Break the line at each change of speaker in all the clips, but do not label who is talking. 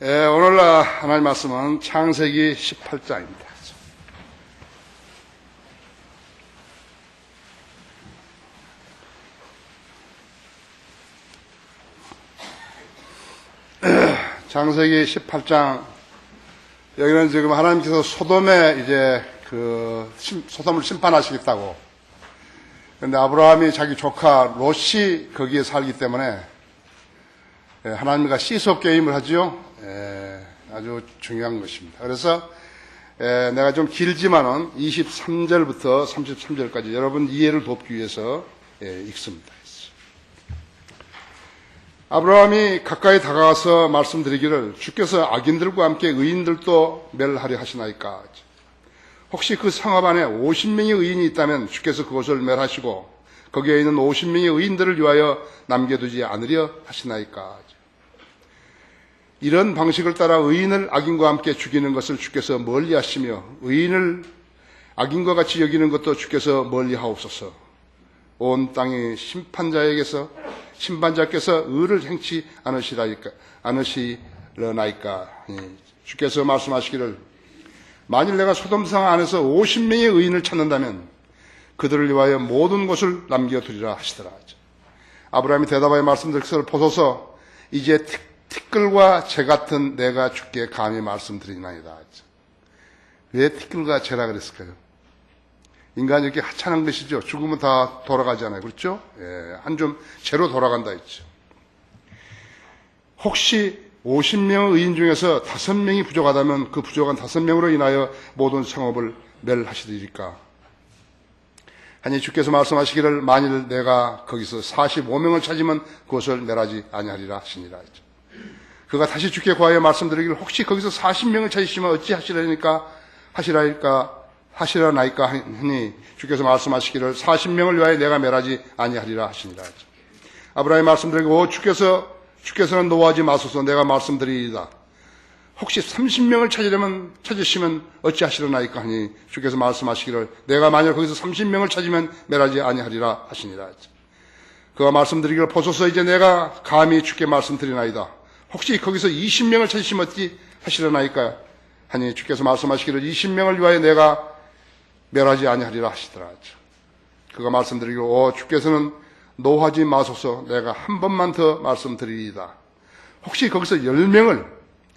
오늘날 하나님 말씀은 창세기 18장입니다. 창세기 18장, 여기는 지금 하나님께서 소돔에 소돔을 심판하시겠다고. 그런데 아브라함이 자기 조카 롯이 거기에 살기 때문에 하나님과 시소 게임을 하죠. 아주 중요한 것입니다. 그래서 내가 좀 길지만은 23절부터 33절까지 여러분 이해를 돕기 위해서 읽습니다. 아브라함이 가까이 다가와서 말씀드리기를 주께서 악인들과 함께 의인들도 멸하려 하시나이까. 혹시 그 성읍 안에 50명의 의인이 있다면 주께서 그것을 멸하시고 거기에 있는 50명의 의인들을 위하여 남겨두지 않으려 하시나이까. 이런 방식을 따라 의인을 악인과 함께 죽이는 것을 주께서 멀리 하시며 의인을 악인과 같이 여기는 것도 주께서 멀리 하옵소서. 온 땅이 심판자께서 의를 행치 않으시려나이까. 주께서 말씀하시기를 만일 내가 소돔성 안에서 50명의 의인을 찾는다면 그들을 위하여 모든 곳을 남겨두리라 하시더라. 아브라함이 대답하여 말씀드릴 것을 보소서 이제 티끌과 재 같은 내가 주께 감히 말씀드리나이다. 왜 티끌과 재라 그랬을까요? 인간이 이렇게 하찮은 것이죠. 죽으면 다 돌아가잖아요. 그렇죠? 한 줌 재로 돌아간다 했죠. 혹시 50명의 의인 중에서 5명이 부족하다면 그 부족한 5명으로 인하여 모든 성읍을 멸하시리까? 하니 주께서 말씀하시기를 만일 내가 거기서 45명을 찾으면 그것을 멸하지 아니하리라 하시니라. 그가 다시 주께 구하여 말씀드리기를 혹시 거기서 40명을 찾으시면 어찌 하시려나이까 하니 주께서 말씀하시기를 40명을 위하여 내가 멸하지 아니하리라 하시니라. 아브라함이 말씀드리고 주께서는 노하지 마소서 내가 말씀드리리다. 혹시 30명을 찾으시면 어찌 하시려나이까 하니 주께서 말씀하시기를 내가 만약 거기서 30명을 찾으면 멸하지 아니하리라 하시니라. 그가 말씀드리기를 보소서 이제 내가 감히 주께 말씀드리나이다. 혹시 거기서 20명을 찾으시면 어찌 하시려나이까 하니 주께서 말씀하시기를 20명을 위하여 내가 멸하지 아니하리라 하시더라. 그가 말씀드리기를 주께서는 노하지 마소서 내가 한 번만 더 말씀드리리다. 혹시 거기서 10명을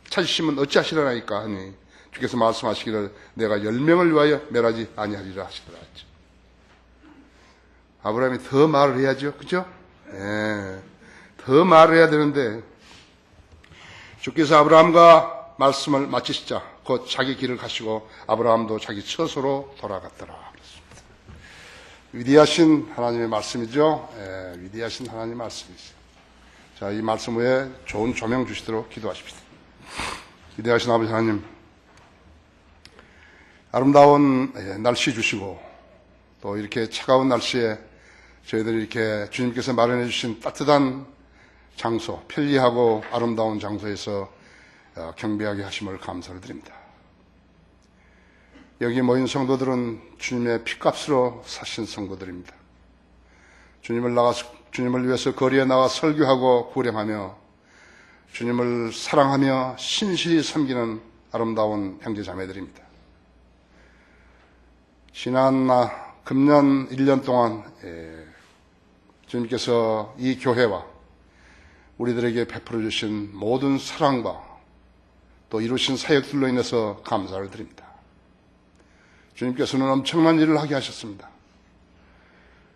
찾으시면 어찌 하시려나이까 하니 주께서 말씀하시기를 내가 10명을 위하여 멸하지 아니하리라 하시더라. 아브라함이 더 말을 해야죠. 그죠? 더 말을 해야 되는데 주께서 아브라함과 말씀을 마치시자 곧 자기 길을 가시고 아브라함도 자기 처소로 돌아갔더라. 그렇습니다. 위대하신 하나님의 말씀이죠. 위대하신 하나님의 말씀이죠. 자, 이 말씀 후에 좋은 조명 주시도록 기도하십시다. 위대하신 아버지 하나님, 아름다운 날씨 주시고 또 이렇게 차가운 날씨에 저희들이 이렇게 주님께서 마련해 주신 따뜻한 장소, 편리하고 아름다운 장소에서 경배하게 하심을 감사를 드립니다. 여기 모인 성도들은 주님의 피값으로 사신 성도들입니다. 주님을 위해서 거리에 나와 설교하고 구령하며 주님을 사랑하며 신실히 섬기는 아름다운 형제자매들입니다. 지난 금년 1년 동안 주님께서 이 교회와 우리들에게 베풀어 주신 모든 사랑과 또 이루신 사역들로 인해서 감사를 드립니다. 주님께서는 엄청난 일을 하게 하셨습니다.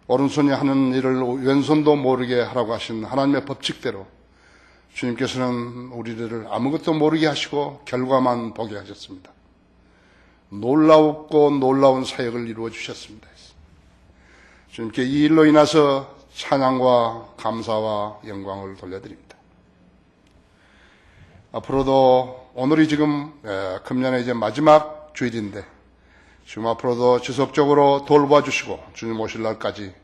오른손이 하는 일을 왼손도 모르게 하라고 하신 하나님의 법칙대로 주님께서는 우리들을 아무것도 모르게 하시고 결과만 보게 하셨습니다. 놀라웠고 놀라운 사역을 이루어 주셨습니다. 주님께 이 일로 인해서 찬양과 감사와 영광을 돌려드립니다. 앞으로도 오늘이 지금 금년의 이제 마지막 주일인데 지금 앞으로도 지속적으로 돌봐 주시고 주님 오실 날까지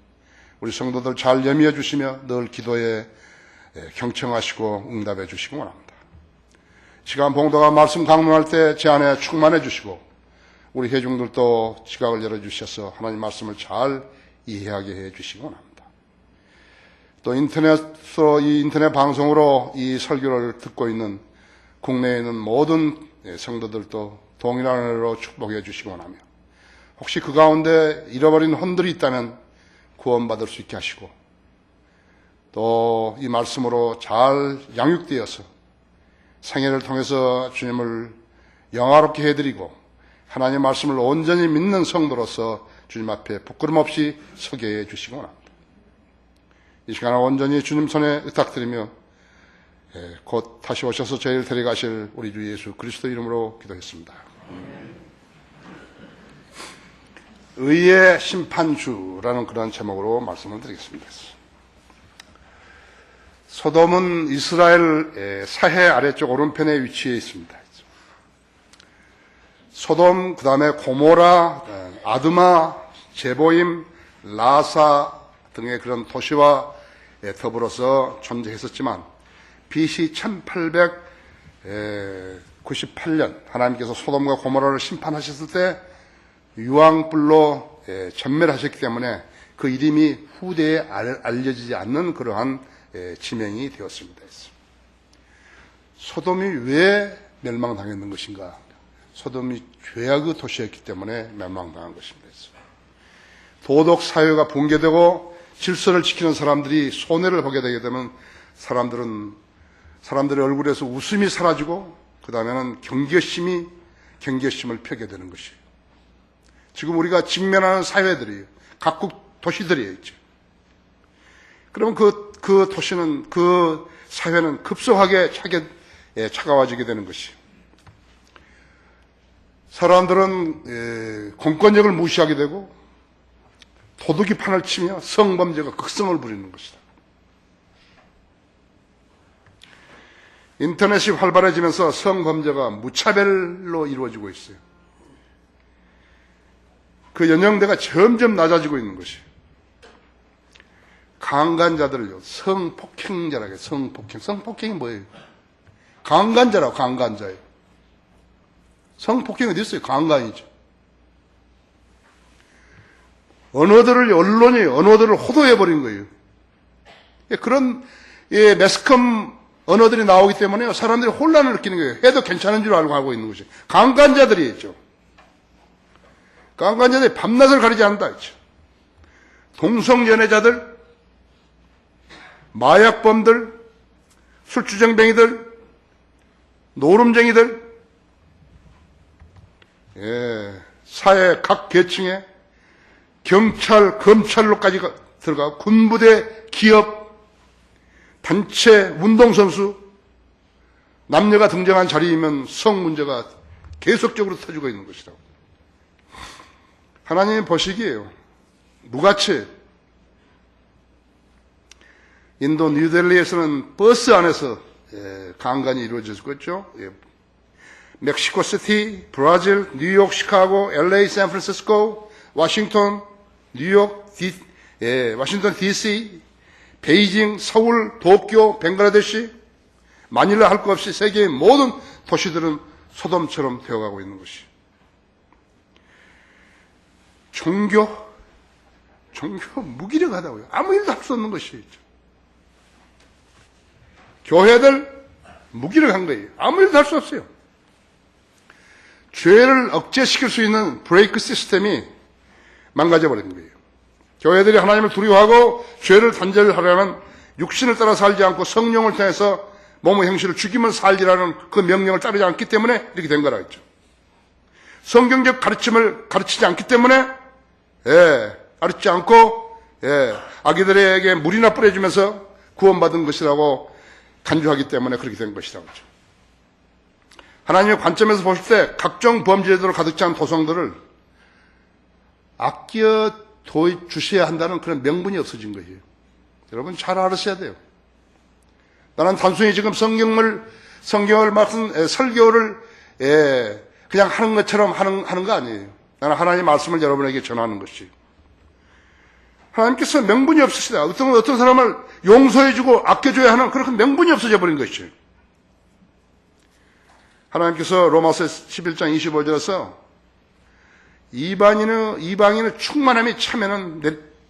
우리 성도들 잘 염려 주시며 늘 기도에 경청하시고 응답해 주시기 원합니다. 시간 봉도가 말씀 강론할 때 제 안에 충만해 주시고 우리 회중들도 지각을 열어주셔서 하나님 말씀을 잘 이해하게 해 주시기 원합니다. 또 이 인터넷 방송으로 이 설교를 듣고 있는 국내에 있는 모든 성도들도 동일한 은혜로 축복해 주시기 원하며, 혹시 그 가운데 잃어버린 혼들이 있다면 구원받을 수 있게 하시고, 또 이 말씀으로 잘 양육되어서 생애를 통해서 주님을 영화롭게 해드리고 하나님의 말씀을 온전히 믿는 성도로서 주님 앞에 부끄럼 없이 서게 해 주시기 원합니다. 이 시간에 온전히 주님 손에 의탁드리며 곧 다시 오셔서 저희를 데려가실 우리 주 예수 그리스도 이름으로 기도했습니다. 의의 심판주라는 그런 제목으로 말씀을 드리겠습니다. 소돔은 이스라엘 사해 아래쪽 오른편에 위치해 있습니다. 소돔, 그 다음에 고모라, 아드마, 제보임, 라사 등의 그런 도시와 더불어서 존재했었지만 BC 1898년 하나님께서 소돔과 고모라를 심판하셨을 때 유황불로 전멸하셨기 때문에 그 이름이 후대에 알려지지 않는 그러한 지명이 되었습니다. 소돔이 왜 멸망당했는 것인가? 소돔이 죄악의 도시였기 때문에 멸망당한 것입니다. 도덕 사회가 붕괴되고 질서를 지키는 사람들이 손해를 보게 되게 되면 사람들의 얼굴에서 웃음이 사라지고 그 다음에는 경계심을 펴게 되는 것이에요. 지금 우리가 직면하는 사회들이에요. 각국 도시들이에요. 있죠. 그러면 그 도시는, 그 사회는 급속하게 차가워지게 되는 것이에요. 사람들은 공권력을 무시하게 되고 도둑이 판을 치며 성범죄가 극성을 부리는 것이다. 인터넷이 활발해지면서 성범죄가 무차별로 이루어지고 있어요. 그 연령대가 점점 낮아지고 있는 것이에요. 강간자들을요, 성폭행자라고 해요. 성폭행이 뭐예요? 강간자라고, 강간자예요. 성폭행이 어디 있어요? 강간이죠. 언어들을 호도해버린 거예요. 그런, 매스컴 언어들이 나오기 때문에 사람들이 혼란을 느끼는 거예요. 해도 괜찮은 줄 알고 하고 있는 것이. 강간자들이 있죠. 강간자들이 밤낮을 가리지 않는다 했죠. 동성연애자들, 마약범들, 술주정뱅이들, 노름쟁이들, 사회 각 계층에 경찰, 검찰로까지 들어가고 군부대, 기업, 단체, 운동선수, 남녀가 등장한 자리이면 성 문제가 계속적으로 터지고 있는 것이라고. 하나님의 보시기에요. 무가치. 인도 뉴델리에서는 버스 안에서 강간이 이루어지고 있죠. 멕시코시티, 브라질, 뉴욕, 시카고, LA, 샌프란시스코, 워싱턴, 뉴욕, 워싱턴 DC, 베이징, 서울, 도쿄, 벵글라데시, 마닐라 할 것 없이 세계의 모든 도시들은 소돔처럼 되어가고 있는 것이. 종교 무기력하다고요. 아무 일도 할 수 없는 것이. 교회들 무기력한 거예요. 아무 일도 할 수 없어요. 죄를 억제시킬 수 있는 브레이크 시스템이 망가져버린 거예요. 교회들이 하나님을 두려워하고 죄를 단절하려면 육신을 따라 살지 않고 성령을 통해서 몸의 형식을 죽이면 살리라는 그 명령을 따르지 않기 때문에 이렇게 된 거라 했죠. 성경적 가르침을 가르치지 않기 때문에 가르치지 않고 아기들에게 물이나 뿌려주면서 구원받은 것이라고 간주하기 때문에 그렇게 된 것이라고 하죠. 하나님의 관점에서 보실 때 각종 범죄들로 가득 찬 도성들을 아껴 주셔야 한다는 그런 명분이 없어진 거예요. 여러분 잘 알으셔야 돼요. 나는 단순히 지금 성경을 말씀 설교를 그냥 하는 것처럼 하는 거 아니에요. 나는 하나님의 말씀을 여러분에게 전하는 것이. 하나님께서 명분이 없으시다. 어떤 사람을 용서해주고 아껴줘야 하는 그런 명분이 없어져 버린 것이에요. 하나님께서 로마서 11장 25절에서 이방인의 충만함이 차면은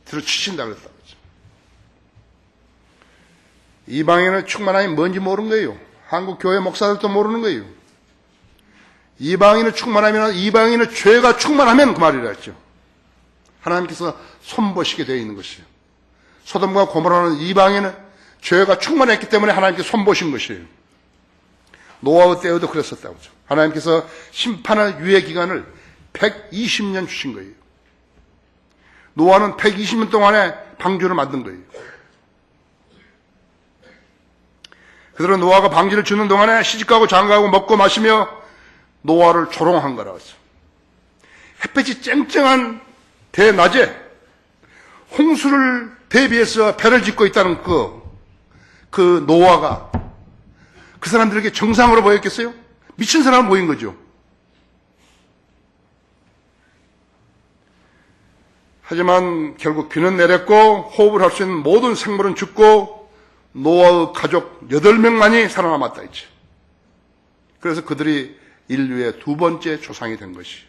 들어치신다 그랬다. 이방인의 충만함이 뭔지 모르는 거예요. 한국 교회 목사들도 모르는 거예요. 이방인을 충만하면, 이방인의 죄가 충만하면 그 말이라 했죠. 하나님께서 손보시게 되어 있는 것이에요. 소돔과 고모라는 이방인은 죄가 충만했기 때문에 하나님께서 손보신 것이에요. 노아의 때에도 그랬었다고 하죠. 하나님께서 심판의 유예 기간을 120년 주신 거예요. 노아는 120년 동안에 방주를 만든 거예요. 그들은 노아가 방주를 주는 동안에 시집가고 장가가고 먹고 마시며 노아를 조롱한 거라고 했어요. 햇볕이 쨍쨍한 대낮에 홍수를 대비해서 배를 짓고 있다는 그 노아가 그 사람들에게 정상으로 보였겠어요? 미친 사람은 보인 거죠. 하지만 결국 비는 내렸고 호흡을 할 수 있는 모든 생물은 죽고 노아의 가족 8명만이 살아남았다 했죠. 그래서 그들이 인류의 두 번째 조상이 된 것이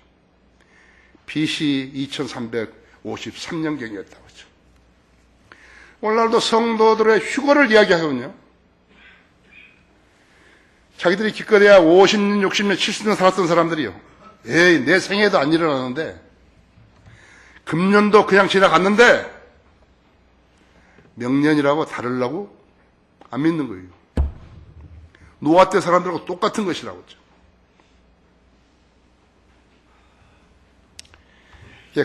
BC 2353년경이었다고 하죠. 오늘날도 성도들의 휴거를 이야기하거든요. 자기들이 기껏해야 50년, 60년, 70년 살았던 사람들이요. 에이, 내 생애도 안 일어나는데, 금년도 그냥 지나갔는데, 명년이라고 다르려고 안 믿는 거예요. 노아 때 사람들하고 똑같은 것이라고 했죠.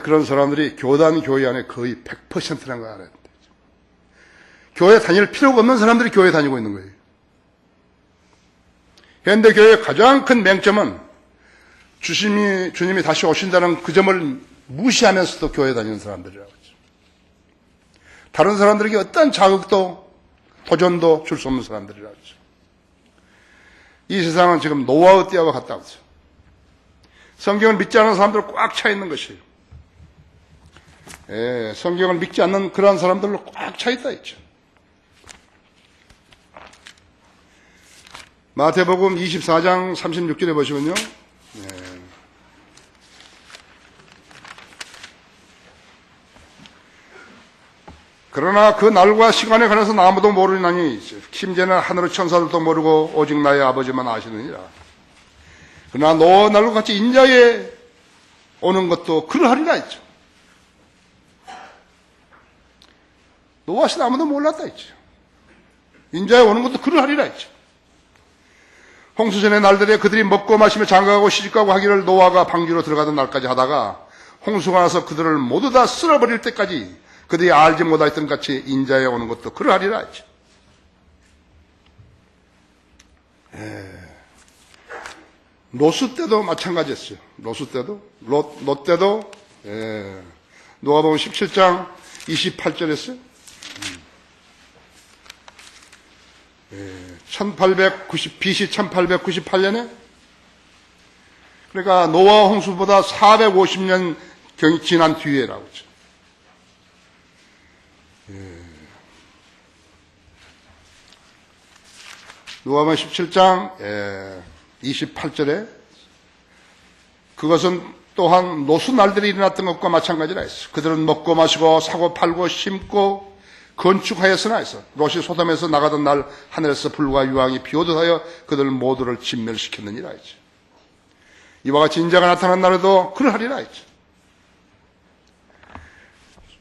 그런 사람들이 교단 교회 안에 거의 100%라는 걸 알아야 돼요. 교회 다닐 필요가 없는 사람들이 교회 다니고 있는 거예요. 현대 교회의 가장 큰 맹점은 주님이 다시 오신다는 그 점을 무시하면서도 교회 다니는 사람들이라고 하죠. 다른 사람들에게 어떤 자극도 도전도 줄 수 없는 사람들이라고 하죠. 이 세상은 지금 노아의 때와 같다고 하죠. 성경을 믿지 않는 사람들 꽉 차 있는 것이에요. 성경을 믿지 않는 그러한 사람들로 꽉 차 있다 했죠. 마태복음 24장 36절에 보시면요. 그러나 그 날과 시간에 관해서 아무도 모르나니 심지어는 하늘의 천사들도 모르고 오직 나의 아버지만 아시느니라. 그러나 노아 날과 같이 인자에 오는 것도 그러하리라 했죠. 노아 시대 아무도 몰랐다 했죠. 인자에 오는 것도 그러하리라 했죠. 홍수전의 날들에 그들이 먹고 마시며 장가가고 시집가고 하기를 노아가 방주로 들어가던 날까지 하다가 홍수가 나서 그들을 모두 다 쓸어버릴 때까지 그들이 알지 못하였던 같이 인자에 오는 것도 그러하리라 했죠. 롯 때도 마찬가지였어요. 롯 때도 롯 때도 노아복음 17장 28절이었어요. BC 1898년에 그러니까 노아 홍수보다 450년 경이 지난 뒤에라고 하죠. 노아복음 17장 28절에 그것은 또한 노수 날들이 일어났던 것과 마찬가지라 했어. 그들은 먹고 마시고 사고 팔고 심고 건축하였으나 해서 롯이 소돔에서 나가던 날 하늘에서 불과 유황이 비오듯 하여 그들 모두를 진멸시켰느니라 했죠. 이와 같이 인자가 나타난 날에도 그러하리라 했죠.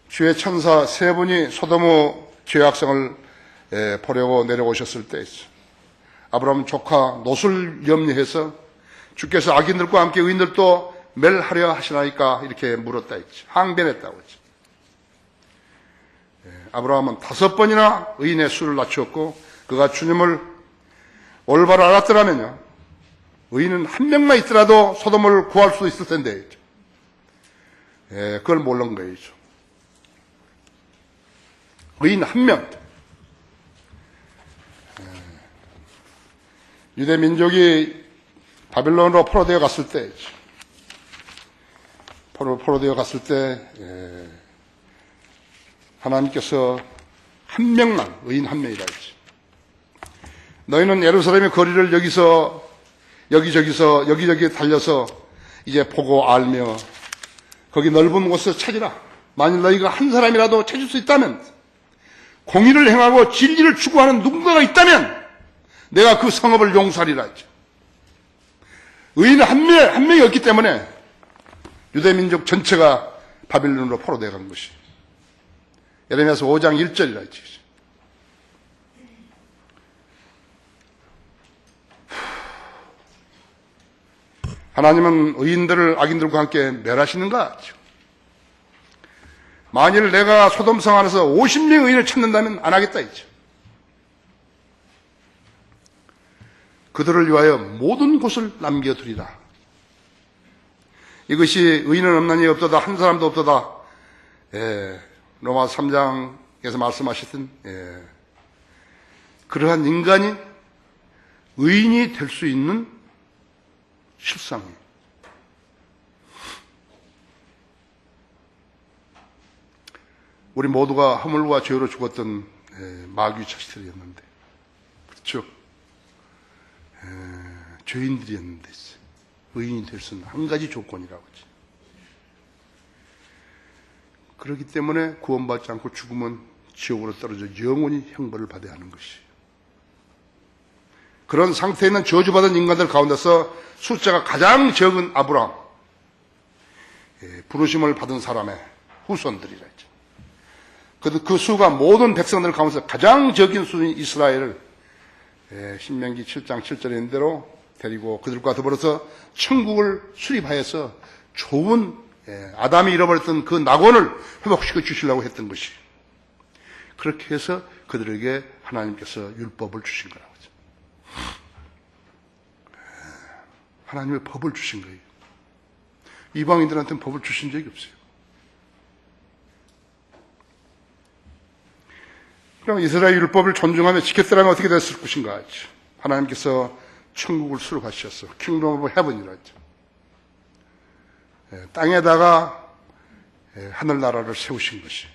주의 천사 세 분이 소돔의 죄악성을 보려고 내려오셨을 때 있죠. 아브라함 조카 롯을 염려해서 주께서 악인들과 함께 의인들도 멸하려 하시나이까 이렇게 물었다 했죠. 항변했다고 했죠. 아브라함은 5번이나 의인의 수를 낮추었고 그가 주님을 올바로 알았더라면요 의인은 한 명만 있더라도 소돔을 구할 수 있을 텐데 그걸 모르는 거예요. 의인 한 명. 유대 민족이 바빌론으로 포로되어 갔을 때 포로되어 갔을 때 하나님께서 한 명만, 의인 한 명이라 했지. 너희는 예루살렘의 거리를 여기저기 달려서 이제 보고 알며 거기 넓은 곳을 찾으라. 만일 너희가 한 사람이라도 찾을 수 있다면 공의를 행하고 진리를 추구하는 누군가가 있다면 내가 그 성읍을 용서하리라 했죠. 의인은 한 명이 없기 때문에 유대민족 전체가 바빌론으로 포로되어간 것이. 예레미야서 5장 1절이라 했죠. 하나님은 의인들을 악인들과 함께 멸하시는가 하죠. 만일 내가 소돔성 안에서 50명 의인을 찾는다면 안 하겠다 했죠. 그들을 위하여 모든 곳을 남겨두리라. 이것이 의인은 없나니 없도다, 한 사람도 없도다. 로마서 3장에서 말씀하셨던 그러한 인간이 의인이 될 수 있는 실상이에요. 우리 모두가 허물과 죄로 죽었던 마귀 자식들이었는데, 그렇죠? 죄인들이었는데 의인이 될 수 있는 한 가지 조건이라고 하지. 그렇기 때문에 구원받지 않고 죽으면 지옥으로 떨어져 영원히 형벌을 받아야 하는 것이. 그런 상태에 있는 저주받은 인간들 가운데서 숫자가 가장 적은 아브라함, 부르심을 받은 사람의 후손들이라 했죠. 그 수가 모든 백성들 가운데서 가장 적은 수인 이스라엘을 신명기 7장 7절에 있는 대로 데리고 그들과 더불어서 천국을 수립하여서 좋은 아담이 잃어버렸던 그 낙원을 회복시켜 주시려고 했던 것이. 그렇게 해서 그들에게 하나님께서 율법을 주신 거라고 하죠. 하나님의 법을 주신 거예요. 이방인들한테는 법을 주신 적이 없어요. 그럼 이스라엘 율법을 존중하며 지켰더라면 어떻게 됐을 것인가 하죠. 하나님께서 천국을 수록하셨어. 킹덤 오브 헤븐이라 했죠. 땅에다가 하늘나라를 세우신 것이.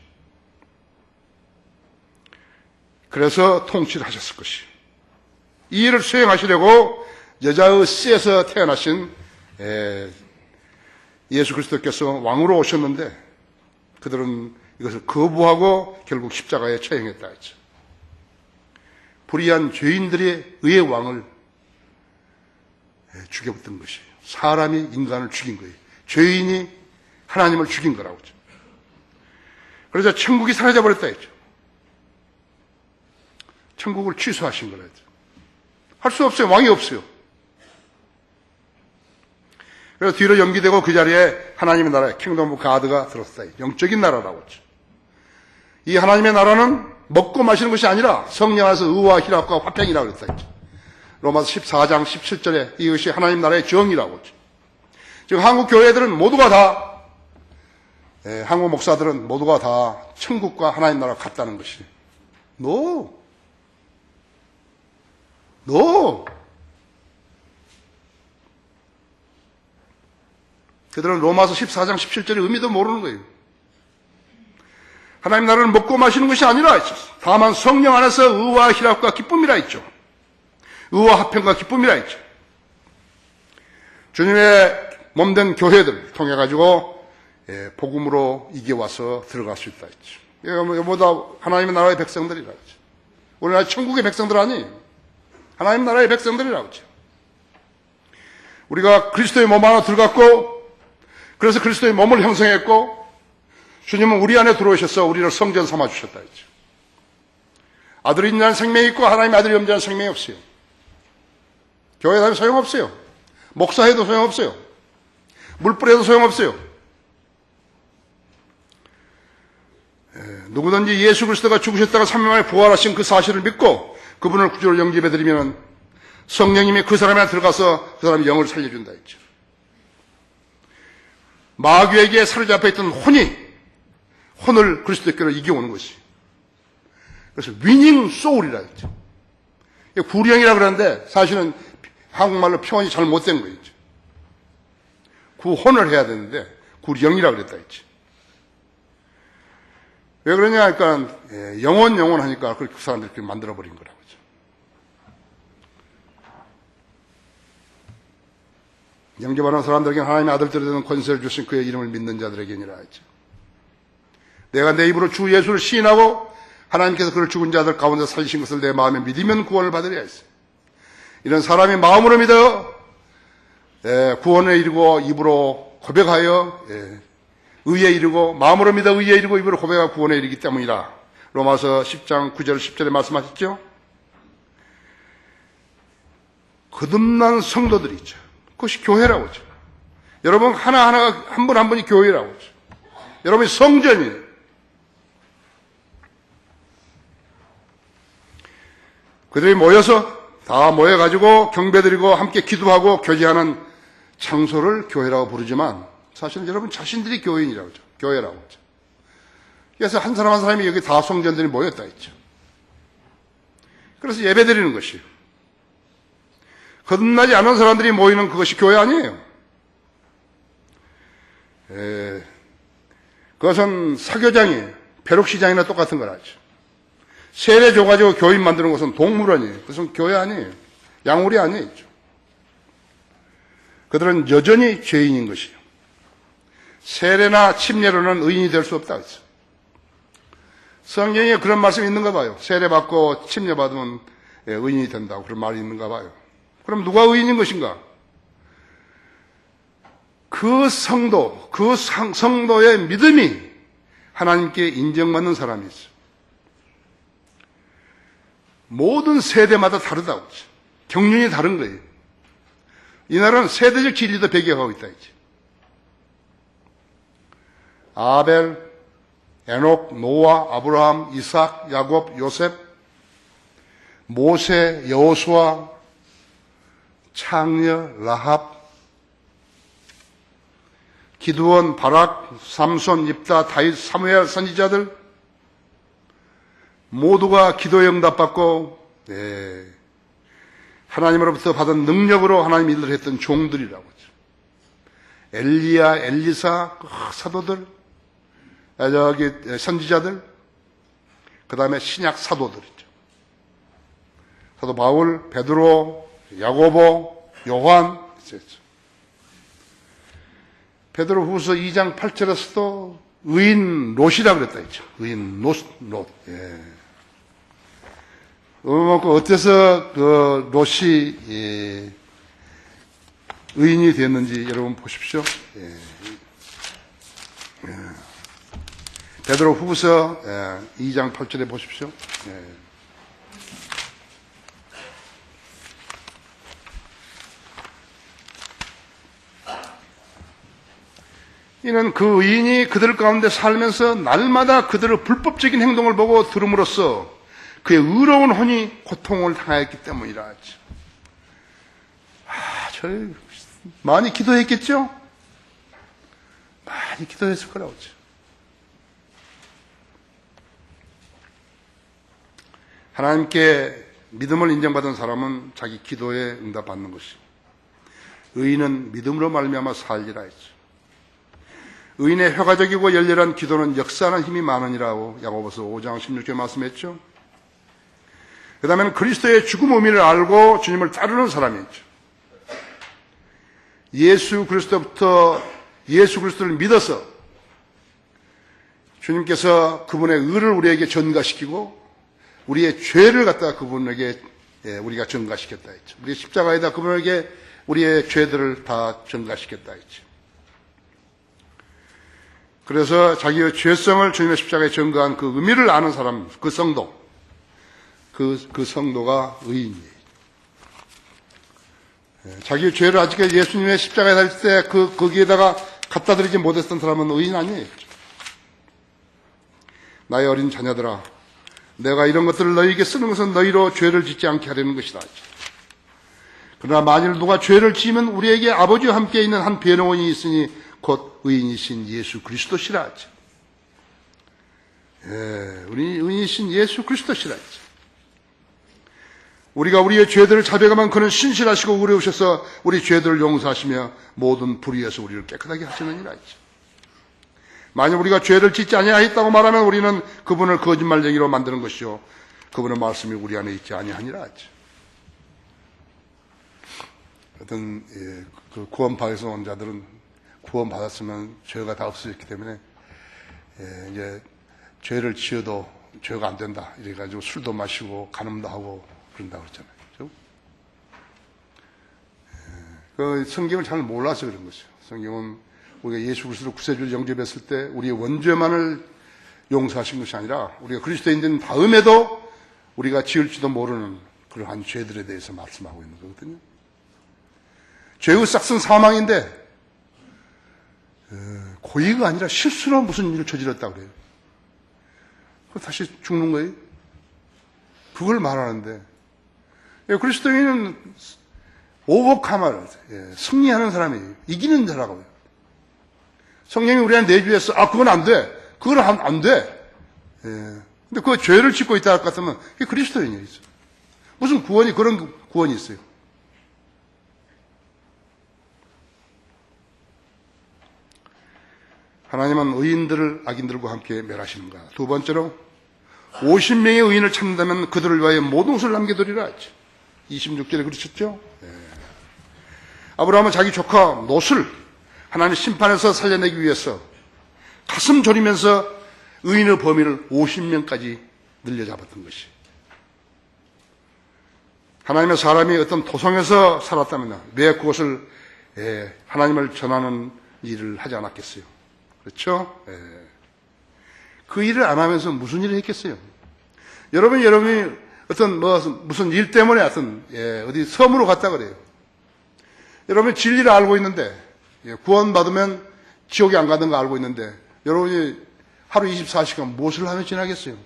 그래서 통치를 하셨을 것이. 이 일을 수행하시려고 여자의 씨에서 태어나신 예수 그리스도께서 왕으로 오셨는데 그들은 이것을 거부하고 결국 십자가에 처형했다 했죠. 불의한 죄인들의 의의 왕을 죽였던 것이에요. 사람이 인간을 죽인 거예요. 죄인이 하나님을 죽인 거라고 하죠. 그래서 천국이 사라져버렸다 했죠. 천국을 취소하신 거라 했죠. 할 수 없어요. 왕이 없어요. 그래서 뒤로 연기되고 그 자리에 하나님의 나라에 킹덤 오브 가드가 들었어요. 영적인 나라라고 했죠. 이 하나님의 나라는 먹고 마시는 것이 아니라 성령 안에서 의와 희락과 화평이라고 그랬다 했죠. 로마서 14장 17절에 이것이 하나님 나라의 정의라고 했죠. 지금 한국 교회들은 모두가 다 한국 목사들은 모두가 다 천국과 하나님 나라가 같다는 것이. No. 그들은 로마서 14장 17절의 의미도 모르는 거예요. 하나님 나라는 먹고 마시는 것이 아니라 다만 성령 안에서 의와 희락과 기쁨이라 했죠. 의와 화평과 기쁨이라 했죠. 주님의 몸된 교회들 통해 가지고 복음으로 이겨와서 들어갈 수 있다 했죠. 이거보다 하나님의 나라의 백성들이라 했죠. 우리나라 천국의 백성들 아니에요. 하나님 나라의 백성들이라고 했죠. 우리가 그리스도의 몸 안에 들어갔고 그래서 그리스도의 몸을 형성했고 주님은 우리 안에 들어오셔서 우리를 성전 삼아 주셨다 했죠. 아들이 있는 자는 생명이 있고 하나님의 아들이 없는 자는 생명이 없어요. 교회 다니면 소용없어요. 목사해도 소용없어요. 물뿌려도 소용없어요. 누구든지 예수 그리스도가 죽으셨다가 3일 만에 부활하신 그 사실을 믿고 그분을 구주로 영접해드리면 성령님이 그 사람에 들어가서 그 사람의 영을 살려준다 했죠. 마귀에게 사로잡혀 있던 혼을 그리스도께로 이겨오는 것이. 그래서 위닝 소울이라 했죠. 구령이라 그러는데 사실은 한국말로 표현이 잘못된 거예요. 구혼을 해야 되는데 구령이라 그랬다 했지. 왜 그러냐 하니까 영원 하니까 그 사람들이 그렇게 만들어버린 거라고 하죠. 영접하는 사람들에게는 하나님의 아들들에 대한 권세를 주신 그의 이름을 믿는 자들에게니라 했죠. 내가 내 입으로 주 예수를 시인하고 하나님께서 그를 죽은 자들 가운데 살리신 것을 내 마음에 믿으면 구원을 받으리라 했어요. 이런 사람이 마음으로 믿어 구원에 이르고 입으로 고백하여 의에 이르고, 마음으로 믿어 의에 이르고 입으로 고백하여 구원에 이르기 때문이라. 로마서 10장 9절 10절에 말씀하셨죠. 거듭난 성도들이 있죠. 그것이 교회라고 하죠. 여러분 하나하나가 한 분 한 분이 교회라고 하죠. 여러분이 성전이에요. 그들이 모여서 다 모여가지고 경배드리고 함께 기도하고 교제하는 장소를 교회라고 부르지만 사실은 여러분 자신들이 교인이라고 하죠. 교회라고 하죠. 그래서 한 사람 한 사람이 여기 다 성전들이 모였다 했죠. 그래서 예배드리는 것이에요. 거듭나지 않은 사람들이 모이는 그것이 교회 아니에요. 그것은 사교장이에요. 벼룩시장이나 똑같은 거라죠. 세례 줘가지고 교인 만드는 것은 동물원이에요. 그것은 교회 아니에요. 양우리 아니에요. 그들은 여전히 죄인인 것이에요. 세례나 침례로는 의인이 될 수 없다 했어요. 성경에 그런 말씀이 있는가 봐요. 세례 받고 침례 받으면 의인이 된다고 그런 말이 있는가 봐요. 그럼 누가 의인인 것인가? 그 성도, 그 성도의 믿음이 하나님께 인정받는 사람이 있어요. 모든 세대마다 다르다고 했죠. 경륜이 다른 거예요. 이 나라는 세대적 진리도 배경하고 있다 했죠. 아벨, 에녹, 노아, 아브라함, 이삭, 야곱, 요셉, 모세, 여호수아, 창녀, 라합, 기드온, 바락, 삼손, 입다, 다윗, 사무엘 선지자들 모두가 기도에 응답받고 하나님으로부터 받은 능력으로 하나님 일을 했던 종들이라고 하죠. 엘리야, 엘리사, 사도들, 여기 선지자들, 그 다음에 신약 사도들이죠. 사도 바울, 베드로, 야고보, 요한 있었죠. 베드로 후서 2장 8절에서도 의인 롯이라고 그랬다 했죠. 의인 롯. 어때서 그 롯이 의인이 됐는지 여러분 보십시오. 베드로 후서 2장 8절에 보십시오. 이는 그 의인이 그들 가운데 살면서 날마다 그들의 불법적인 행동을 보고 들음으로써 그의 의로운 혼이 고통을 당하였기 때문이라 하죠. 저희 많이 기도했겠죠? 많이 기도했을 거라고 하죠. 하나님께 믿음을 인정받은 사람은 자기 기도에 응답받는 것이. 의인은 믿음으로 말미암아 살리라 했죠. 의인의 효과적이고 열렬한 기도는 역사하는 힘이 많으니라고 야고보서 5장 16절에 말씀했죠. 그 다음에는 그리스도의 죽음 의미를 알고 주님을 따르는 사람이 있죠. 예수 그리스도를 믿어서 주님께서 그분의 의를 우리에게 전가시키고 우리의 죄를 갖다가 그분에게 우리가 전가시켰다 했죠. 우리의 십자가에다 그분에게 우리의 죄들을 다 전가시켰다 했죠. 그래서 자기의 죄성을 주님의 십자가에 전가한 그 의미를 아는 사람, 그 성도, 그 성도가 의인이에요. 자기의 죄를 아직까지 예수님의 십자가에 달릴 때 거기에다가 갖다 드리지 못했던 사람은 의인 아니에요. 나의 어린 자녀들아, 내가 이런 것들을 너희에게 쓰는 것은 너희로 죄를 짓지 않게 하려는 것이다. 그러나 만일 누가 죄를 지으면 우리에게 아버지와 함께 있는 한 변호원이 있으니 곧 의인이신 예수 그리스도시라 하죠. 우리 의인이신 예수 그리스도시라 하죠. 우리가 우리의 죄들을 자백하면 그는 신실하시고 의로우셔서 우리 죄들을 용서하시며 모든 불의에서 우리를 깨끗하게 하시느니라 했죠. 만약 우리가 죄를 짓지 아니하였다고 말하면 우리는 그분을 거짓말쟁이로 만드는 것이요 그분의 말씀이 우리 안에 있지 아니하니라 했죠. 어떤 그 구원받아서 온 자들은 구원받았으면 죄가 다 없어졌기 때문에 이제 죄를 지어도 죄가 안 된다 이래가지고 술도 마시고 간음도 하고 그런다고 그랬잖아요. 그렇죠? 그 성경을 잘 몰라서 그런 거죠. 성경은 우리가 예수 그리스도를 구세주를 영접했을 때 우리의 원죄만을 용서하신 것이 아니라 우리가 그리스도인 된 다음에도 우리가 지을지도 모르는 그러한 죄들에 대해서 말씀하고 있는 거거든요. 죄의 싹은 사망인데 고의가 아니라 실수로 무슨 일을 저질렀다고 그래요. 그럼 다시 죽는 거예요. 그걸 말하는데 그리스도인은 오버카마를 승리하는 사람이에요. 이기는 자라고요. 성령이 우리한테 내주해서 그건 안 돼. 그건 안 돼. 근데 그 죄를 짓고 있다 할 것 같으면 그게 그리스도인이에요. 무슨 구원이 그런 구원이 있어요. 하나님은 의인들을 악인들과 함께 멸하시는가. 두 번째로 50명의 의인을 찾는다면 그들을 위하여 모든 것을 남겨두리라 했죠. 26절에 그러셨죠. 아브라함은 자기 조카 롯을 하나님 심판에서 살려내기 위해서 가슴 졸이면서 의인의 범위를 50명까지 늘려잡았던 것이. 하나님의 사람이 어떤 도성에서 살았다면 왜 그것을 하나님을 전하는 일을 하지 않았겠어요? 그렇죠? 그 일을 안 하면서 무슨 일을 했겠어요? 여러분이 어떤 무슨 일 때문에 어디 섬으로 갔다 그래요. 여러분이 진리를 알고 있는데 구원받으면 지옥에 안 가는 거 알고 있는데 여러분이 하루 24시간 무엇을 하며 지나겠어요?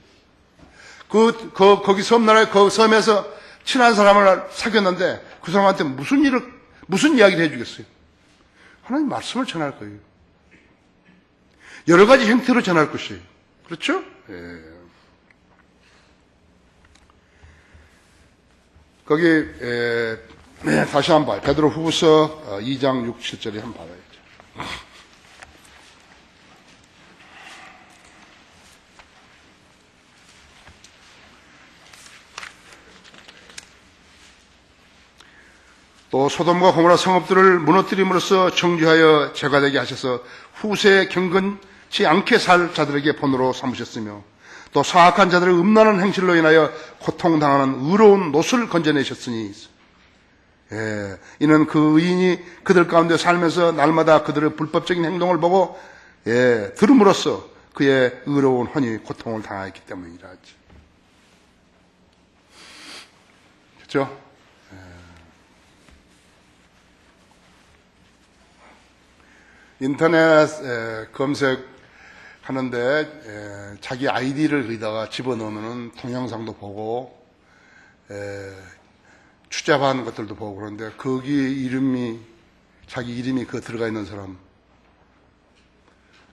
거기 섬나라의 그 섬에서 친한 사람을 사귀었는데 그 사람한테 무슨 이야기를 해주겠어요? 하나님 말씀을 전할 거예요. 여러 가지 형태로 전할 것이에요. 그렇죠? 거기 다시 한번 봐요. 베드로 후서 2장 6, 7절에 한번 봐야죠. 또 소돔과 고모라 성읍들을 무너뜨림으로써 정죄하여 죄가 되게 하셔서 후세에 경건치 않게 살 자들에게 본으로 삼으셨으며 또 사악한 자들의 음란한 행실로 인하여 고통당하는 의로운 롯을 건져내셨으니 이는 그 의인이 그들 가운데 살면서 날마다 그들의 불법적인 행동을 보고 들음으로써 그의 의로운 혼이 고통을 당하였기 때문이라 하죠. 그렇죠? 인터넷 검색하는데 자기 아이디를 거기다가 집어넣으면 동영상도 보고 추잡한 것들도 보고 그러는데 거기 자기 이름이 그 들어가 있는 사람,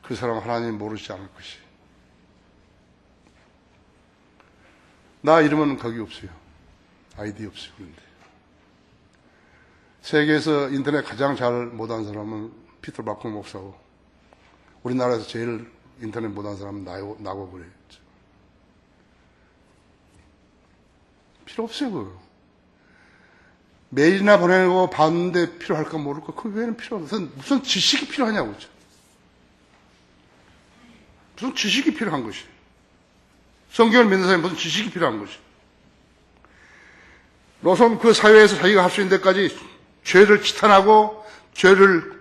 그 사람 하나님 모르지 않을 것이. 나 이름은 거기 없어요. 아이디 없어요. 그런데 세계에서 인터넷 가장 잘 못한 사람은 피터 바콩 목사고 우리나라에서 제일 인터넷 못한 사람은 나고 그래요. 필요 없어요. 그거. 메일이나 보내고 봤는데 필요할까 모를까. 그 외에는 필요 없어요. 무슨 지식이 필요하냐고. 무슨 지식이 필요한 것이. 성경을 믿는 사람이 무슨 지식이 필요한 것이. 롯은 그 사회에서 자기가 할 수 있는 데까지 죄를 치탄하고 죄를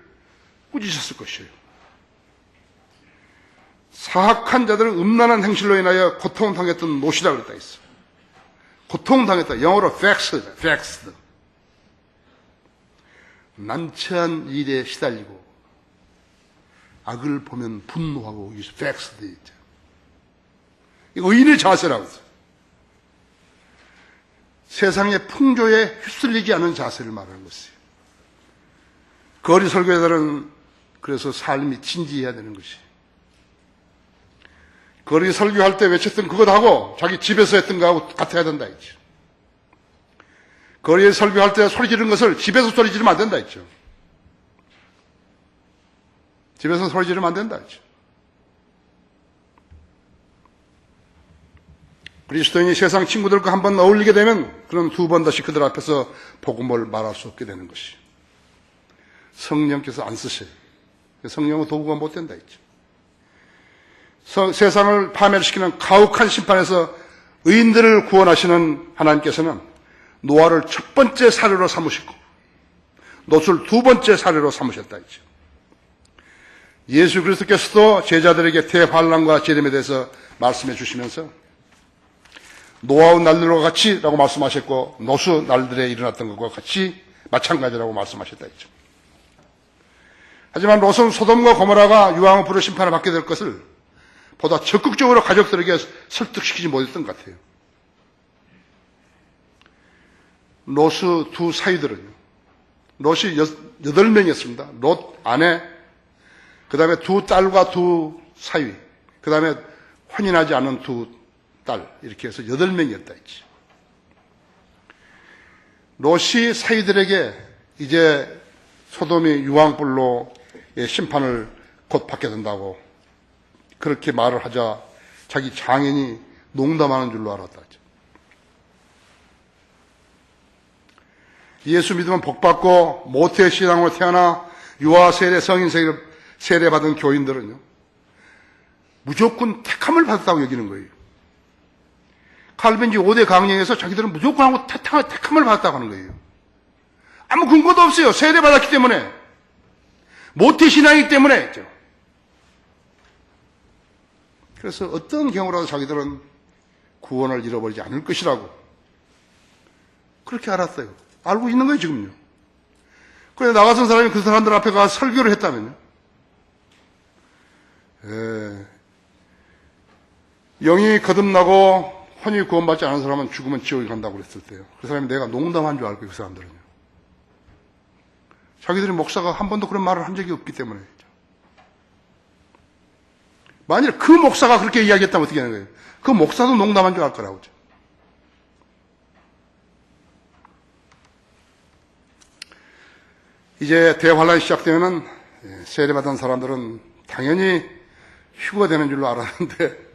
꾸짖었을 것이에요. 사악한 자들을 음란한 행실로 인하여 고통당했던 롯이라 그랬다 했어. 고통당했다. 영어로 vexed. 난처한 일에 시달리고 악을 보면 분노하고 이게 vexed 있죠. 이거 의인의 자세라고 했어요. 세상의 풍조에 휩쓸리지 않은 자세를 말하는 것이에요. 거리 설교자들은 그래서 삶이 진지해야 되는 것이. 거리 설교할 때 외쳤던 그것 하고 자기 집에서 했던 거하고 같아야 된다 했죠. 거리에 설교할 때 소리 지르는 것을 집에서 소리 지르면 안 된다 했죠. 집에서 소리 지르면 안 된다 했죠. 그리스도인이 세상 친구들과 한번 어울리게 되면 그럼 두 번 다시 그들 앞에서 복음을 말할 수 없게 되는 것이. 성령께서 안 쓰셔요. 성령은 도구가 못 된다 했죠. 세상을 파멸시키는 가혹한 심판에서 의인들을 구원하시는 하나님께서는 노아를 첫 번째 사례로 삼으시고 롯을 두 번째 사례로 삼으셨다 했죠. 예수 그리스도께서도 제자들에게 대환란과 재림에 대해서 말씀해 주시면서 노아의 날들과 같이라고 말씀하셨고 노수 날들에 일어났던 것과 같이 마찬가지라고 말씀하셨다 했죠. 하지만 롯은 소돔과 고모라가 유황의 불의 심판을 받게 될 것을 보다 적극적으로 가족들에게 설득시키지 못했던 것 같아요. 롯의 두 사위들은요. 롯이 8명이었습니다. 롯 아내, 그 다음에 두 딸과 두 사위, 그 다음에 혼인하지 않은 두 딸, 이렇게 해서 8명이었다 했지. 롯이 사위들에게 이제 소돔이 유황불로 심판을 곧 받게 된다고 그렇게 말을 하자 자기 장인이 농담하는 줄로 알았다. 예수 믿으면 복받고 모태신앙으로 태어나 유아 세례 성인 세례받은 교인들은요 무조건 택함을 받았다고 여기는 거예요. 칼빈지 5대 강령에서 자기들은 무조건 하고 택함을 받았다고 하는 거예요. 아무 근거도 없어요. 세례받았기 때문에, 모태신앙이기 때문에. 그래서 어떤 경우라도 자기들은 구원을 잃어버리지 않을 것이라고 그렇게 알았어요. 알고 있는 거예요, 지금요. 그래서 나 같은 사람이 그 사람들 앞에 가서 설교를 했다면요. 영이 거듭나고 혼이 구원받지 않은 사람은 죽으면 지옥에 간다고 그랬을 때요. 그 사람이 내가 농담한 줄 알고 그 사람들은요. 자기들이 목사가 한 번도 그런 말을 한 적이 없기 때문에. 만일 그 목사가 그렇게 이야기했다면 어떻게 하는 거예요? 그 목사도 농담한 줄 알 거라고. 이제 대환란이 시작되면은 세례받은 사람들은 당연히 휴가 되는 줄로 알았는데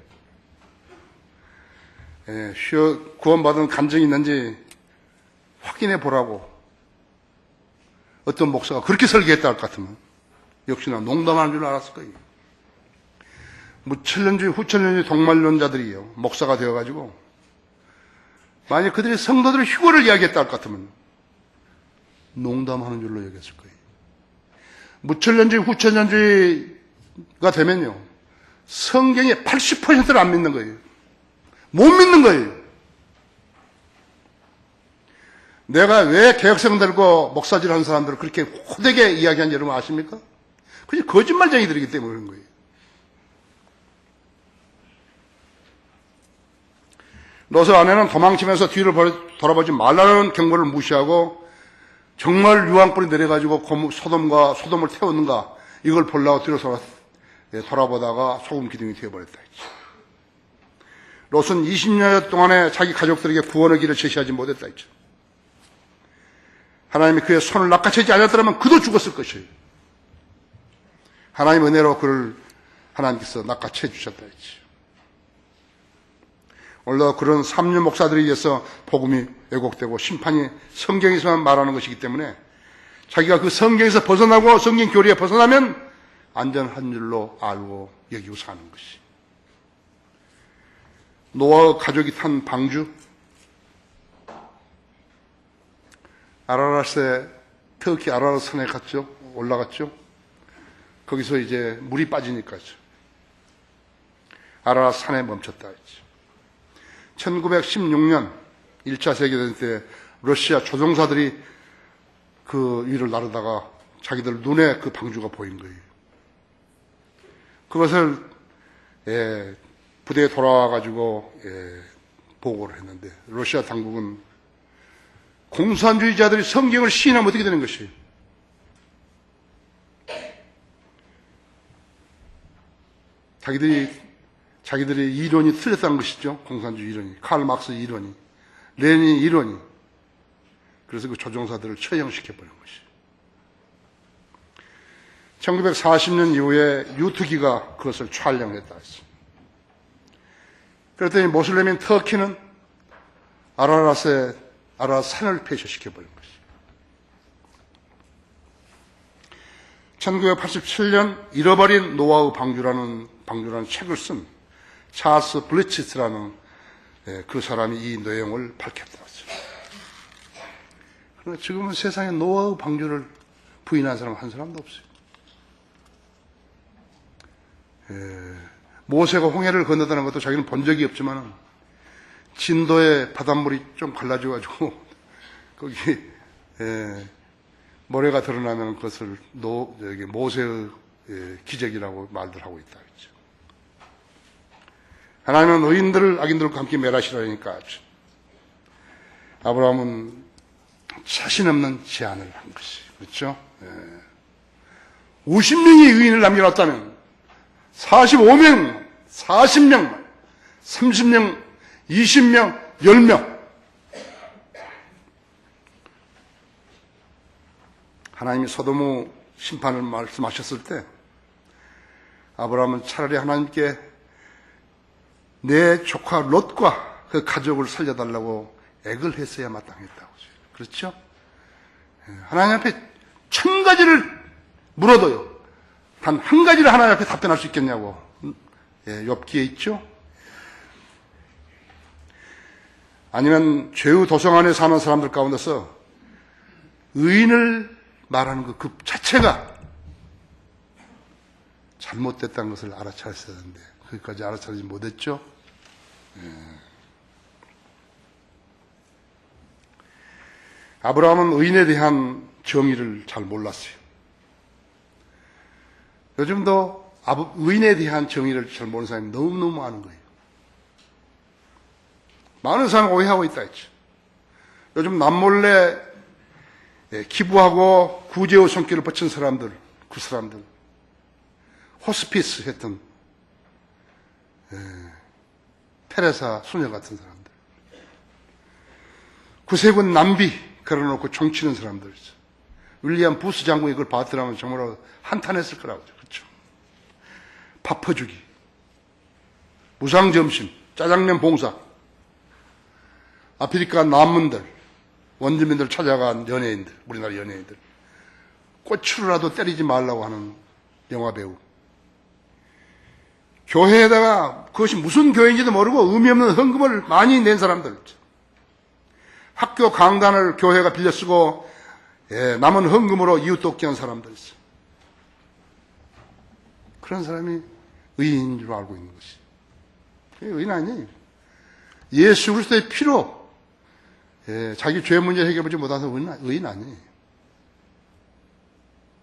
구원받은 감정이 있는지 확인해 보라고 어떤 목사가 그렇게 설계했다 할 것 같으면 역시나 농담하는 줄 알았을 거예요. 무천년주의 후천년주의 동말론자들이요 목사가 되어가지고 만약 그들이 성도들의 휴거를 이야기했다 할 것 같으면 농담하는 줄로 여겼을 거예요. 무천년주의 후천년주의가 되면요 성경의 80%를 안 믿는 거예요. 못 믿는 거예요. 내가 왜 개혁성 들고 목사질 하는 사람들을 그렇게 호되게 이야기한지 여러분 아십니까? 그냥 거짓말쟁이들이기 때문에 그런 거예요. 롯의 아내는 도망치면서 뒤를 돌아보지 말라는 경고를 무시하고 정말 유황불이 내려가지고 소돔을 태웠는가 이걸 보려고 뒤로 돌아보다가 소금 기둥이 되어버렸다. 롯은 20년 동안에 자기 가족들에게 구원의 길을 제시하지 못했다 했죠. 하나님이 그의 손을 낚아채지 않았더라면 그도 죽었을 것이에요. 하나님 은혜로 그를 하나님께서 낚아채 주셨다 했죠. 원래 그런 삼류 목사들에 의해서 복음이 왜곡되고 심판이 성경에서만 말하는 것이기 때문에 자기가 그 성경에서 벗어나고 성경 교리에 벗어나면 안전한 줄로 알고 여기고 사는 것이. 노아의 가족이 탄 방주, 아라랏에 터키 아라랏 산에 갔죠. 올라갔죠. 거기서 이제 물이 빠지니까요. 아라랏 산에 멈췄다 했죠. 1916년 1차 세계대전 때 러시아 조종사들이 그 위를 나르다가 자기들 눈에 그 방주가 보인 거예요. 그것을 부대에 돌아와가지고 보고를 했는데 러시아 당국은 공산주의자들이 성경을 시인하면 어떻게 되는 것이에요? 자기들의 이론이 틀렸다는 것이죠. 공산주의 이론이. 칼 막스 이론이. 레닌 이론이. 그래서 그 조종사들을 처형시켜버린 것이에요. 1940년 이후에 유투기가 그것을 촬영했다 했어요. 그랬더니 모슬렘인 터키는 아라랏 산을 폐쇄시켜버린 것이에요. 1987년 잃어버린 노아의 방주라는 책을 쓴 찰스 블리치스라는 그 사람이 이 내용을 밝혔다. 그러나 지금은 세상에 노아의 방주를 부인한 사람 한 사람도 없어요. 모세가 홍해를 건너다는 것도 자기는 본 적이 없지만 진도의 바닷물이 좀 갈라져가지고 거기 모래가 드러나면 그것을 모세의 기적이라고 말들 하고 있다. 그렇죠? 하나님은 의인들을 악인들과 함께 멸하시라니까 아브라함은 자신 없는 제안을 한 것이 그렇죠? 50명의 의인을 남겨놨다면 45명, 40명, 30명, 20명, 10명 하나님이 소돔 심판을 말씀하셨을 때 아브라함은 차라리 하나님께 내 조카 롯과 그 가족을 살려달라고 액을 했어야 마땅했다고. 그렇죠? 하나님 앞에 1000가지를 물어도요. 단 한 가지를 하나님 앞에 답변할 수 있겠냐고. 욥기에 있죠? 아니면 죄의 도성 안에 사는 사람들 가운데서 의인을 말하는 그 자체가 잘못됐다는 것을 알아차렸어야 하는데 거기까지 알아차리지 못했죠. 아브라함은 의인에 대한 정의를 잘 몰랐어요. 요즘도 의인에 대한 정의를 잘 모르는 사람이 너무너무 많은 거예요. 많은 사람이 오해하고 있다 했죠. 요즘 남몰래 기부하고 구제의 손길을 뻗친 사람들, 그 사람들, 호스피스 했던 테레사 소녀 같은 사람들, 구세군 남비 걸어놓고 종치는 사람들, 윌리엄 부스 장군이 그걸 봤더라면 정말로 한탄했을 거라고. 그렇죠? 밥 퍼주기, 무상점심, 짜장면 봉사, 아프리카 난민들, 원주민들 찾아간 연예인들, 우리나라 연예인들, 꼬추라도 때리지 말라고 하는 영화배우, 교회에다가 그것이 무슨 교회인지도 모르고 의미 없는 헌금을 많이 낸 사람들, 학교 강단을 교회가 빌려 쓰고 남은 헌금으로 이웃 돕기 한 사람들 있어. 그런 사람이 의인인 줄 알고 있는 것이. 의인 아니에요. 예수 그리스도의 피로 자기 죄 문제 해결하지 못해서 의인 아니에요.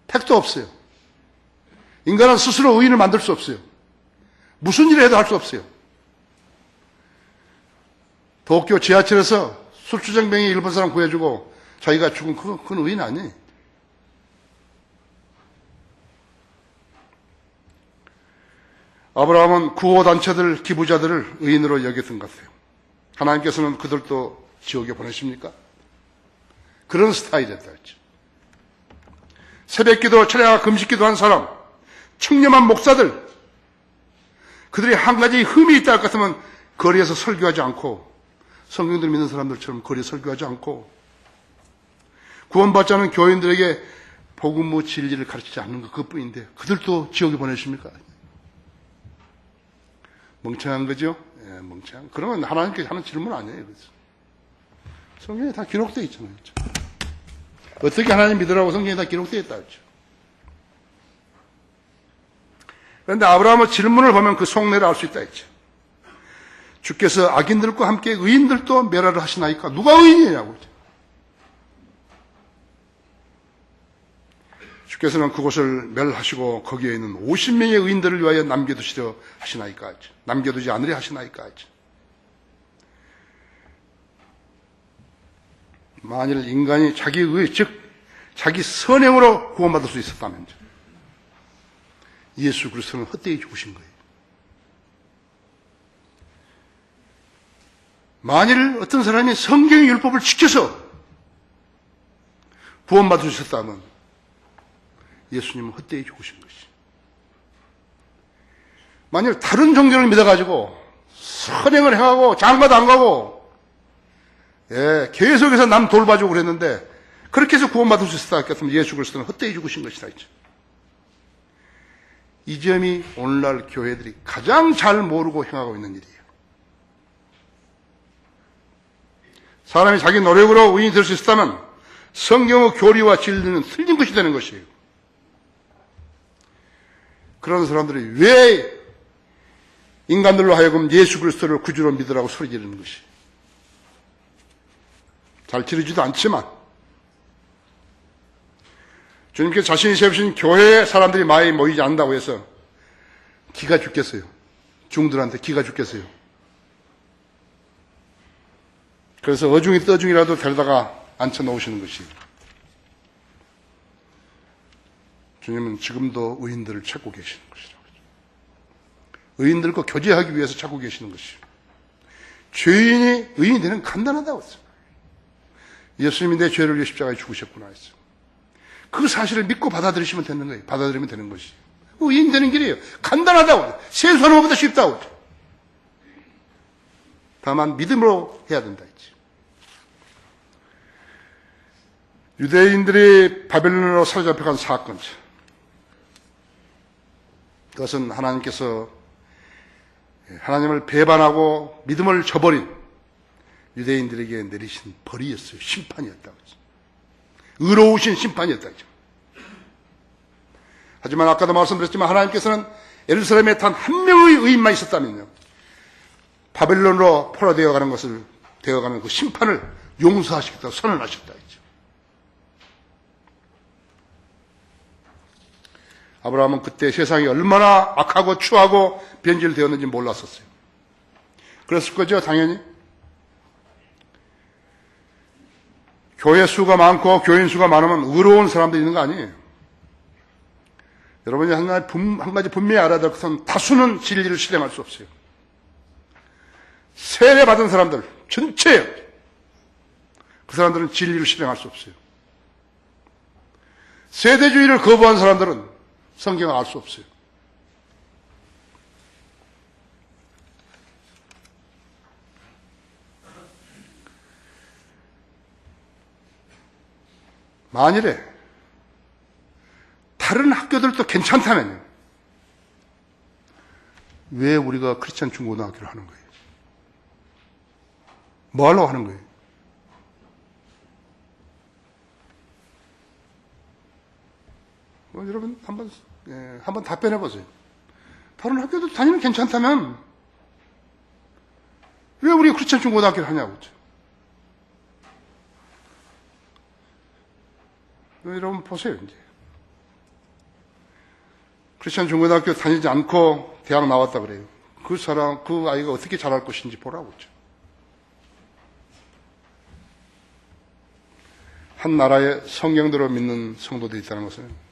택도 없어요. 인간은 스스로 의인을 만들 수 없어요. 무슨 일을 해도 할 수 없어요. 도쿄 지하철에서 술주정뱅이 일본 사람 구해주고 자기가 죽은 그건 의인 아니에요. 아브라함은 구호단체들, 기부자들을 의인으로 여겼던 것 같아요. 하나님께서는 그들도 지옥에 보내십니까? 그런 스타일이었다 했죠. 새벽기도, 철야와 금식기도 한 사람, 청렴한 목사들, 그들이 한 가지 흠이 있다 할 것 같으면 거리에서 설교하지 않고 성경들 믿는 사람들처럼 거리에 설교하지 않고 구원받지 않은 교인들에게 복음의 진리를 가르치지 않는 것 그것뿐인데 그들도 지옥에 보내십니까? 멍청한 거죠? 예, 멍청한. 그러면 하나님께 하는 질문 아니에요. 그래서. 성경에 다 기록되어 있잖아요. 그렇죠? 어떻게 하나님 믿으라고 성경에 다 기록되어 있다 했죠. 그런데 아브라함의 질문을 보면 그 속내를 알 수 있다 했죠. 주께서 악인들과 함께 의인들도 멸하를 하시나이까? 누가 의인이냐고. 주께서는 그곳을 멸하시고 거기에 있는 50명의 의인들을 위하여 남겨두시려 하시나이까? 남겨두지 않으려 하시나이까? 만일 인간이 자기 의, 즉 자기 선행으로 구원받을 수 있었다면 예수 그리스도는 헛되이 죽으신 거예요. 만일 어떤 사람이 성경의 율법을 지켜서 구원받을 수 있었다면 예수님은 헛되이 죽으신 것이. 만일 다른 종교를 믿어가지고 선행을 해가고 장가도 안 가고 계속해서 남 돌봐주고 그랬는데 그렇게 해서 구원받을 수 있었다 했으면 예수 그리스도는 헛되이 죽으신 것이다 했죠. 이 점이 오늘날 교회들이 가장 잘 모르고 행하고 있는 일이에요. 사람이 자기 노력으로 의인이 될 수 있었다면 성경의 교리와 진리는 틀린 것이 되는 것이에요. 그런 사람들이 왜 인간들로 하여금 예수 그리스도를 구주로 믿으라고 소리 지르는 것이. 잘 지르지도 않지만 주님께서 자신이 세우신 교회에 사람들이 많이 모이지 않는다고 해서 기가 죽겠어요. 중들한테 기가 죽겠어요. 그래서 어중이 떠중이라도 데려다가 앉혀놓으시는 것이. 주님은 지금도 의인들을 찾고 계시는 것이라고. 의인들과 교제하기 위해서 찾고 계시는 것이. 죄인이 의인이 되는 간단하다고 했어요. 예수님이 내 죄를 위해 십자가에 죽으셨구나 했어요. 그 사실을 믿고 받아들이시면 되는 거예요. 받아들이면 되는 것이. 의인 되는 길이에요. 간단하다고. 세수하는 것보다 쉽다고. 다만 믿음으로 해야 된다 했지. 유대인들이 바벨론으로 사로잡혀간 사건. 그것은 하나님께서 하나님을 배반하고 믿음을 저버린 유대인들에게 내리신 벌이었어요. 심판이었다고. 의로우신 심판이었다고. 하지만 아까도 말씀드렸지만 하나님께서는 예루살렘에 단 한 명의 의인만 있었다면요, 바벨론으로 포로되어가는 것을 되어가는 그 심판을 용서하시겠다고 선언하셨다 했죠. 아브라함은 그때 세상이 얼마나 악하고 추하고 변질되었는지 몰랐었어요. 그랬을 거죠, 당연히. 교회 수가 많고 교인 수가 많으면 의로운 사람들이 있는 거 아니에요. 여러분이 한 가지 분명히 알아야 될 것은 다수는 진리를 실행할 수 없어요. 세례받은 사람들 전체예요. 그 사람들은 진리를 실행할 수 없어요. 세대주의를 거부한 사람들은 성경을 알 수 없어요. 만일에 다른 학교들도 괜찮다면요, 왜 우리가 크리스찬 중고등학교를 하는 거예요? 뭐 하려고 하는 거예요? 여러분 한번 답변해 보세요. 다른 학교도 다니면 괜찮다면 왜 우리 크리스찬 중고등학교를 하냐고. 여러분 보세요. 이제 크리스찬 중고등학교 다니지 않고 대학 나왔다 그래요. 그 아이가 어떻게 자랄 것인지 보라고 했죠. 한 나라에 성경대로 믿는 성도들이 있다는 것은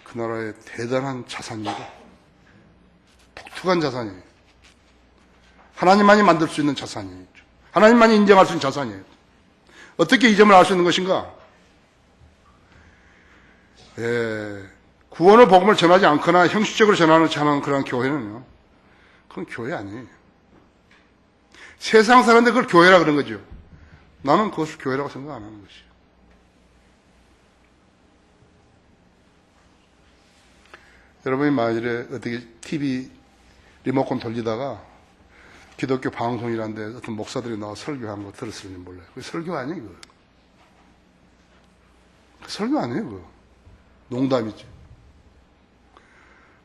그 나라의 대단한 자산입니다. 독특한 자산이에요. 하나님만이 만들 수 있는 자산이에요. 하나님만이 인정할 수 있는 자산이에요. 어떻게 이 점을 알 수 있는 것인가? 구원의 복음을 전하지 않거나 형식적으로 전하는 그런 교회는요, 그건 교회 아니에요. 세상 사람들 그걸 교회라 그런 거죠. 나는 그것을 교회라고 생각 안 하는 것이에요. 여러분이 만일에 어떻게 TV 리모컨 돌리다가 기독교 방송이라는데 어떤 목사들이 나와 설교하는 거 들었을지 몰라요. 그게 설교 아니에요, 그거. 설교 아니에요, 그거. 농담이지.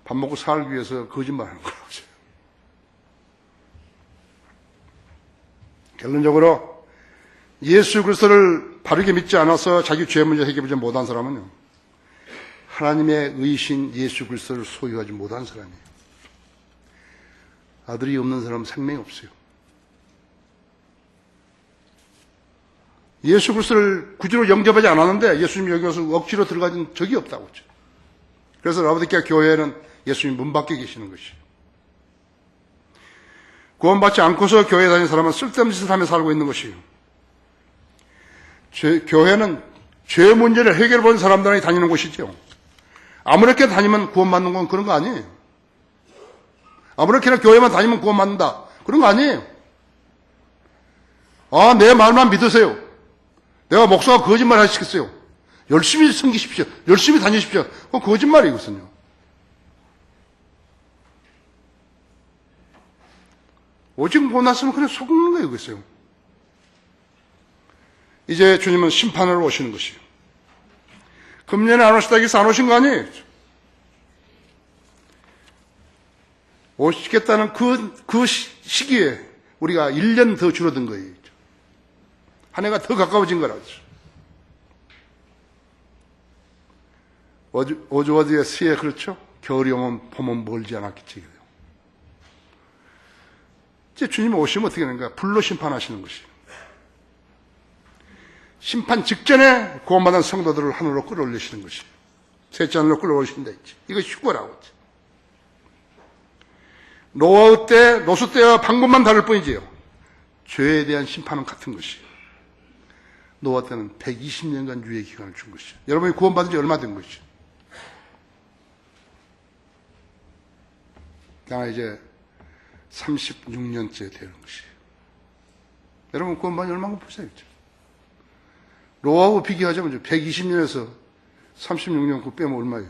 밥 먹고 살기 위해서 거짓말하는 거라고. 결론적으로 예수 그리스도를 바르게 믿지 않아서 자기 죄 문제 해결하지 못한 사람은요, 하나님의 의신 예수 그리스도를 소유하지 못한 사람이에요. 아들이 없는 사람은 생명이 없어요. 예수 그리스도를 구주로 영접하지 않았는데 예수님 여기 와서 억지로 들어가진 적이 없다고 했죠. 그래서 라오디게아 교회에는 예수님 문 밖에 계시는 것이에요. 구원받지 않고서 교회 다니는 사람은 쓸데없는 짓을 하며 살고 있는 것이에요. 교회는 죄 문제를 해결해 본 사람들이 다니는 곳이죠. 아무렇게나 다니면 구원받는 건 그런 거 아니에요. 아무렇게나 교회만 다니면 구원받는다, 그런 거 아니에요. 내 말만 믿으세요. 내가 목사가 거짓말 하시겠어요? 열심히 섬기십시오. 열심히 다니십시오. 그건 거짓말이거든요. 오직 못 났으면 그냥 속는 거예요, 그랬어요. 이제 주님은 심판을 오시는 것이에요. 금년에 안 오시다 해서 안 오신 거 아니에요? 오시겠다는 그 시기에 우리가 1년 더 줄어든 거예요. 한 해가 더 가까워진 거라고. 오즈워드의 시에 그렇죠? 겨울이 오면 봄은 멀지 않았겠지. 이제 주님 오시면 어떻게 되는가? 불로 심판하시는 것이에요. 심판 직전에 구원받은 성도들을 하늘로 끌어올리시는 것이에요. 셋째 하늘로 끌어올리신다 했지. 이거 휴거라고 했지. 노아의 때, 노수 때와 방법만 다를 뿐이지요. 죄에 대한 심판은 같은 것이에요. 노아 때는 120년간 유예 기간을 준 것이에요. 여러분이 구원받은 지 얼마 된 것이죠? 그냥 이제 36년째 되는 것이에요. 여러분 구원받은 지 얼마나 보세요. 노아하고 비교하자면 120년에서 36년 그 빼면 얼마예요?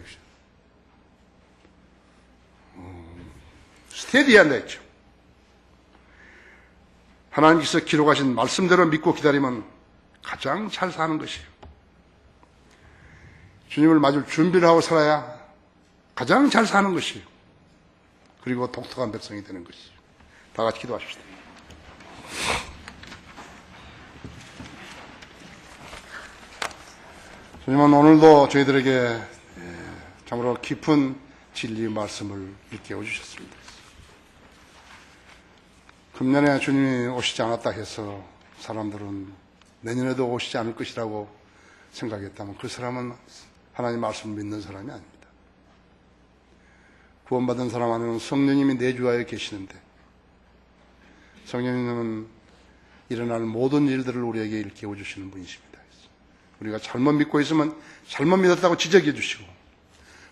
스테디한다 했죠. 하나님께서 기록하신 말씀대로 믿고 기다리면 가장 잘 사는 것이에요. 주님을 맞을 준비를 하고 살아야 가장 잘 사는 것이에요. 그리고 독특한 백성이 되는 것이죠. 다 같이 기도하십시다. 주님은 오늘도 저희들에게 참으로 깊은 진리 말씀을 일깨워 주셨습니다. 금년에 주님이 오시지 않았다 해서 사람들은 내년에도 오시지 않을 것이라고 생각했다면 그 사람은 하나님 말씀을 믿는 사람이 아닙니다. 구원받은 사람 안에는 성령님이 내주하여 계시는데 성령님은 일어날 모든 일들을 우리에게 일깨워 주시는 분이십니다. 우리가 잘못 믿고 있으면 잘못 믿었다고 지적해 주시고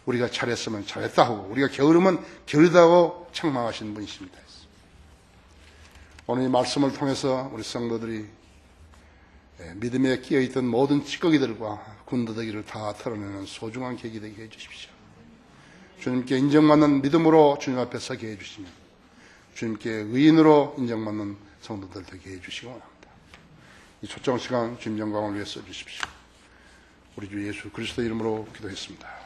우리가 잘했으면 잘했다 하고 우리가 게으르면 게으르다고 책망하시는 분이십니다. 오늘 이 말씀을 통해서 우리 성도들이 믿음에 끼어있던 모든 찌꺼기들과 군더더기를 다 털어내는 소중한 계기 되게 해주십시오. 주님께 인정받는 믿음으로 주님 앞에 서게 해주시면 주님께 의인으로 인정받는 성도들 되게 해주시기 원합니다. 이 초청 시간 주님 영광을 위해 써주십시오. 우리 주 예수 그리스도 이름으로 기도했습니다.